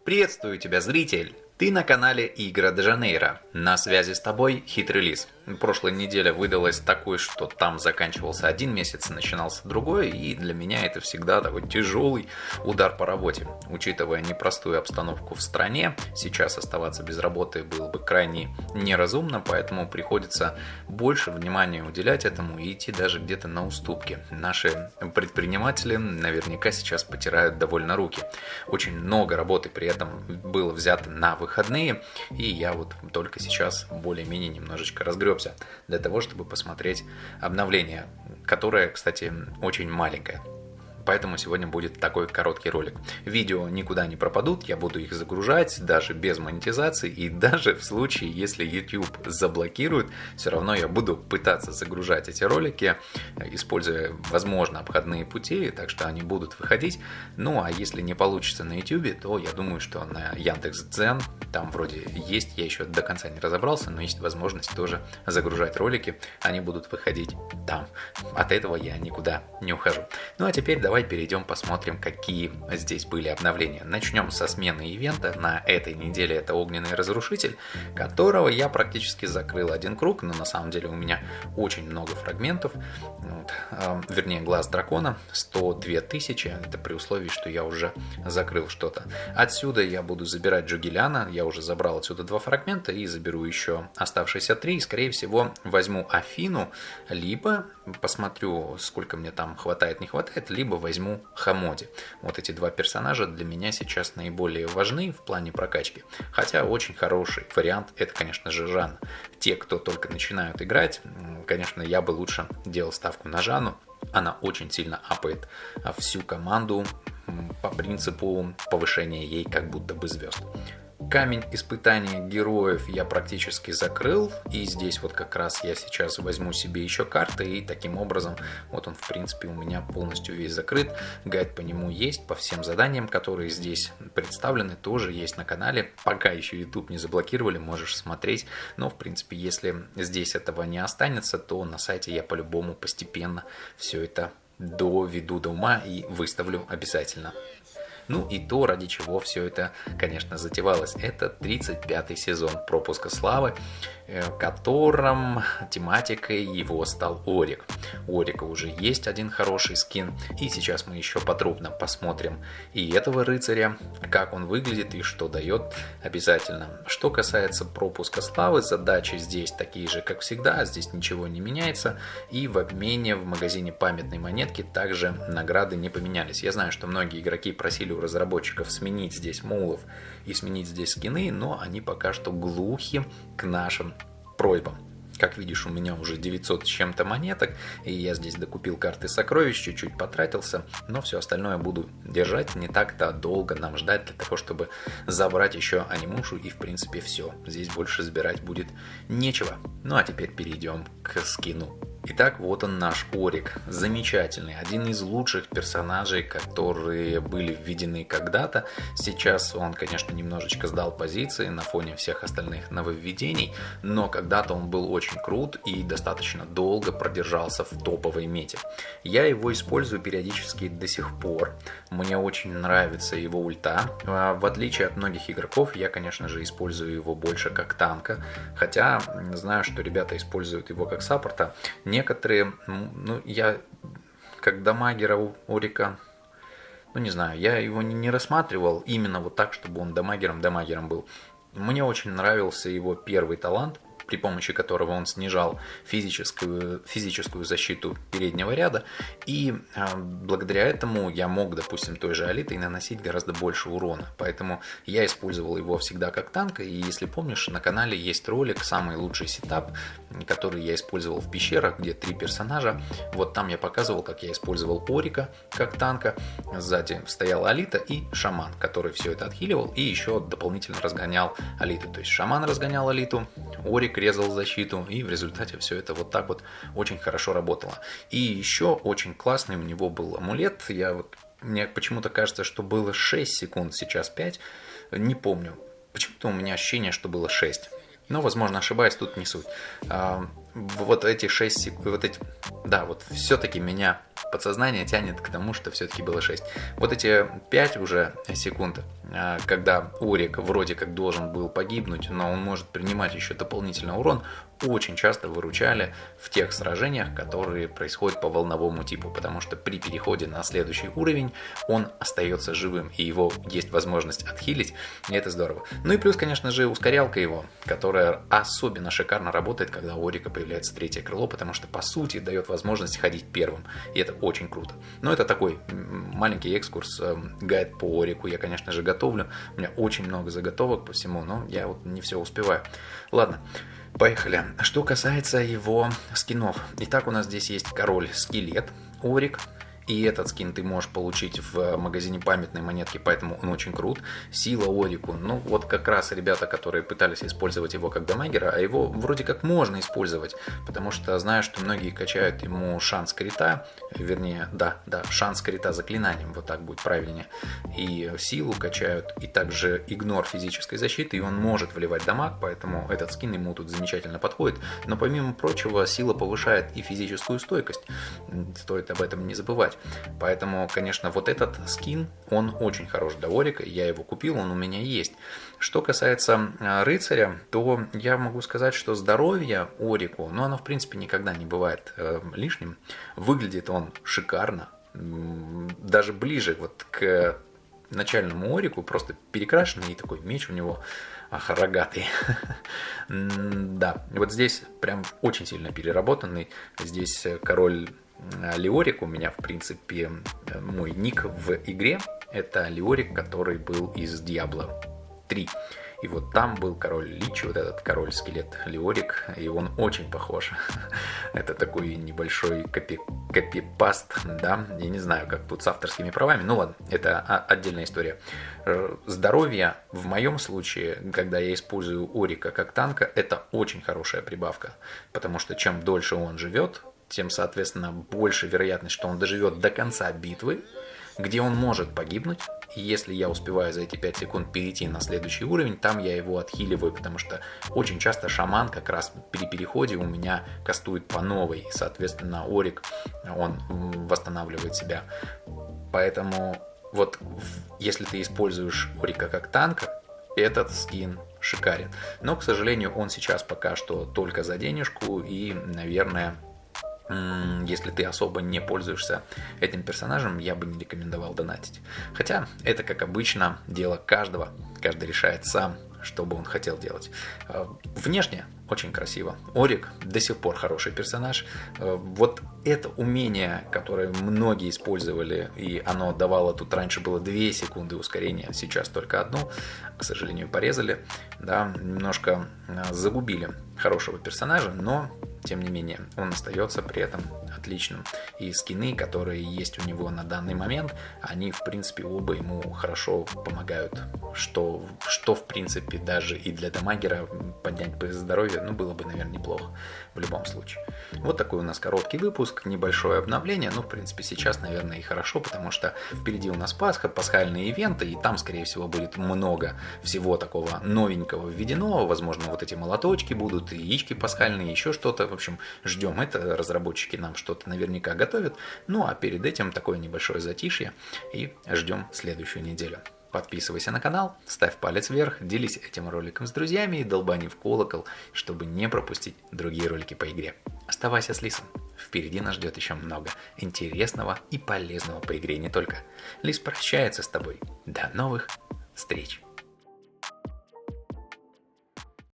Приветствую тебя, зритель! Ты на канале Игра де Жанейро. На связи с тобой Хитрый Лис. Прошлая неделя выдалась такой, что там заканчивался один месяц, начинался другой, и для меня это всегда такой тяжелый удар по работе. Учитывая непростую обстановку в стране, сейчас оставаться без работы было бы крайне неразумно, поэтому приходится больше внимания уделять этому и идти даже где-то на уступки. Наши предприниматели наверняка сейчас потирают довольно руки. Очень много работы при этом было взято на выходные, и я вот только сейчас более-менее немножечко разгребся для того, чтобы посмотреть обновление, которое, кстати, очень маленькое. Поэтому сегодня будет такой короткий ролик. Видео никуда не пропадут, я буду их загружать даже без монетизации, и даже в случае, если YouTube заблокирует, все равно я буду пытаться загружать эти ролики, используя, возможно, обходные пути, так что они будут выходить. Ну, а если не получится на YouTube, то я думаю, что на Яндекс.Дзен там вроде есть, я еще до конца не разобрался, но есть возможность тоже загружать ролики, они будут выходить там. От этого я никуда не ухожу. Ну, а теперь давай перейдем, посмотрим, какие здесь были обновления. Начнем со смены ивента. На этой неделе это Огненный Разрушитель, которого я практически закрыл один круг, но на самом деле у меня очень много фрагментов. Вернее, Глаз Дракона, 102 тысячи, это при условии, что я уже закрыл что-то. Отсюда я буду забирать Джугеляна, я уже забрал отсюда 2 фрагмента и заберу еще оставшиеся 3. И, скорее всего, возьму Афину, либо посмотрю, сколько мне там хватает, не хватает, либо возьму Хамоди. Вот эти 2 персонажа для меня сейчас наиболее важны в плане прокачки. Хотя очень хороший вариант, это, конечно же, Жанна. Те, кто только начинают играть, конечно, я бы лучше делал ставку на Жанну. Она очень сильно апает всю команду по принципу повышения ей как будто бы звезд. Камень испытания героев я практически закрыл, и здесь вот как раз я сейчас возьму себе еще карты, и таким образом вот он в принципе у меня полностью весь закрыт. Гайд по нему есть, по всем заданиям, которые здесь представлены, тоже есть на канале. Пока еще YouTube не заблокировали, можешь смотреть, но в принципе если здесь этого не останется, то на сайте я по-любому постепенно все это доведу до ума и выставлю обязательно. Ну и то, ради чего все это, конечно, затевалось. Это 35-й сезон пропуска славы, которым тематикой его стал Орик. У Орика уже есть один хороший скин, и сейчас мы еще подробно посмотрим и этого рыцаря, как он выглядит и что дает обязательно. Что касается пропуска славы, задачи здесь такие же, как всегда, здесь ничего не меняется, и в обмене в магазине памятной монетки также награды не поменялись. Я знаю, что многие игроки просили у разработчиков сменить здесь мулов и сменить здесь скины, но они пока что глухи к нашим просьбам. Как видишь, у меня уже 900 с чем-то монеток, и я здесь докупил карты сокровищ, чуть-чуть потратился, но все остальное буду держать, не так-то долго нам ждать для того, чтобы забрать еще анимушу, и в принципе все. Здесь больше забирать будет нечего. Ну а теперь перейдем к скину. Итак, вот он наш Орик, замечательный, один из лучших персонажей, которые были введены когда-то. Сейчас он, конечно, немножечко сдал позиции на фоне всех остальных нововведений, но когда-то он был очень крут и достаточно долго продержался в топовой мете. Я его использую периодически до сих пор, мне очень нравится его ульта. В отличие от многих игроков, я, конечно же, использую его больше как танка, хотя знаю, что ребята используют его как саппорта. Некоторые, ну, я как дамагера у Орика, ну, не знаю, я его не рассматривал именно вот так, чтобы он дамагером был. Мне очень нравился его первый талант, при помощи которого он снижал физическую защиту переднего ряда, и благодаря этому я мог, допустим, той же Алитой наносить гораздо больше урона, поэтому я использовал его всегда как танка, и если помнишь, на канале есть ролик «Самый лучший сетап», который я использовал в пещерах, где 3 персонажа, вот там я показывал, как я использовал Орика как танка, сзади стояла Алита и Шаман, который все это отхиливал и еще дополнительно разгонял Алиту, то есть Шаман разгонял Алиту, Орик резал защиту, и в результате все это вот так вот очень хорошо работало. И еще очень классный у него был амулет, мне почему-то кажется, что было 6 секунд, сейчас 5, не помню, почему-то у меня ощущение, что было 6. Но, возможно, ошибаюсь, тут не суть. Вот эти 6 секунд, вот все-таки меня подсознание тянет к тому, что все-таки было 6. Вот эти 5 уже секунд, когда Орик вроде как должен был погибнуть, но он может принимать еще дополнительный урон, очень часто выручали в тех сражениях, которые происходят по волновому типу, потому что при переходе на следующий уровень он остается живым, и его есть возможность отхилить, и это здорово. Ну и плюс, конечно же, ускорялка его, которая особенно шикарно работает, когда у Орика появляется третье крыло, потому что, по сути, дает возможность ходить первым, и это очень круто. Но это такой маленький экскурс, гайд по Орику я, конечно же, готовлю, у меня очень много заготовок по всему, но я вот не все успеваю. Ладно. Поехали. Что касается его скинов. Итак, у нас здесь есть король-скелет Орик. И этот скин ты можешь получить в магазине памятной монетки, поэтому он очень крут. Сила Орику, ну вот как раз ребята, которые пытались использовать его как дамагера, а его вроде как можно использовать, потому что знаю, что многие качают ему шанс крита, вернее, да, шанс крита заклинанием, вот так будет правильнее. И силу качают, и также игнор физической защиты, и он может вливать дамаг, поэтому этот скин ему тут замечательно подходит. Но помимо прочего, сила повышает и физическую стойкость, стоит об этом не забывать. Поэтому, конечно, вот этот скин, он очень хорош для Орика, я его купил, он у меня есть. Что касается рыцаря, то я могу сказать, что здоровье Орику, ну оно в принципе никогда не бывает лишним, выглядит он шикарно, даже ближе вот к начальному Орику, просто перекрашенный, и такой меч у него рогатый. Да, вот здесь прям очень сильно переработанный, здесь король Леорик у меня, в принципе, мой ник в игре, это Леорик, который был из Diablo 3. И вот там был король Лич, вот этот король-скелет Леорик, и он очень похож. Это такой небольшой копипаст, да, я не знаю, как тут с авторскими правами, ну ладно, это отдельная история. Здоровье в моем случае, когда я использую Орика как танка, это очень хорошая прибавка, потому что чем дольше он живет, тем, соответственно, больше вероятность, что он доживет до конца битвы, где он может погибнуть. И если я успеваю за эти 5 секунд перейти на следующий уровень, там я его отхиливаю, потому что очень часто шаман как раз при переходе у меня кастует по новой. И, соответственно, Орик, он восстанавливает себя. Поэтому вот если ты используешь Орика как танка, этот скин шикарен. Но, к сожалению, он сейчас пока что только за денежку и, наверное, если ты особо не пользуешься этим персонажем, я бы не рекомендовал донатить. Хотя это, как обычно, дело каждого. Каждый решает сам, что бы он хотел делать. Внешне очень красиво. Орик до сих пор хороший персонаж. Вот это умение, которое многие использовали, и оно давало, тут раньше было 2 секунды ускорения, сейчас только 1, к сожалению, порезали. Да, немножко загубили хорошего персонажа, но тем не менее, он остается при этом отличным. И скины, которые есть у него на данный момент, они, в принципе, оба ему хорошо помогают. Что в принципе, даже и для дамагера поднять здоровье, ну, было бы, наверное, неплохо в любом случае. Вот такой у нас короткий выпуск, небольшое обновление. Ну, в принципе, сейчас, наверное, и хорошо, потому что впереди у нас Пасха, пасхальные ивенты, и там, скорее всего, будет много всего такого новенького введено. Возможно, вот эти молоточки будут, и яички пасхальные, еще что-то. В общем, ждем это. Разработчики нам что-то наверняка готовят. Ну, а перед этим такое небольшое затишье и ждем следующую неделю. Подписывайся на канал, ставь палец вверх, делись этим роликом с друзьями и долбани в колокол, чтобы не пропустить другие ролики по игре. Оставайся с Лисом. Впереди нас ждет еще много интересного и полезного по игре не только. Лис прощается с тобой. До новых встреч!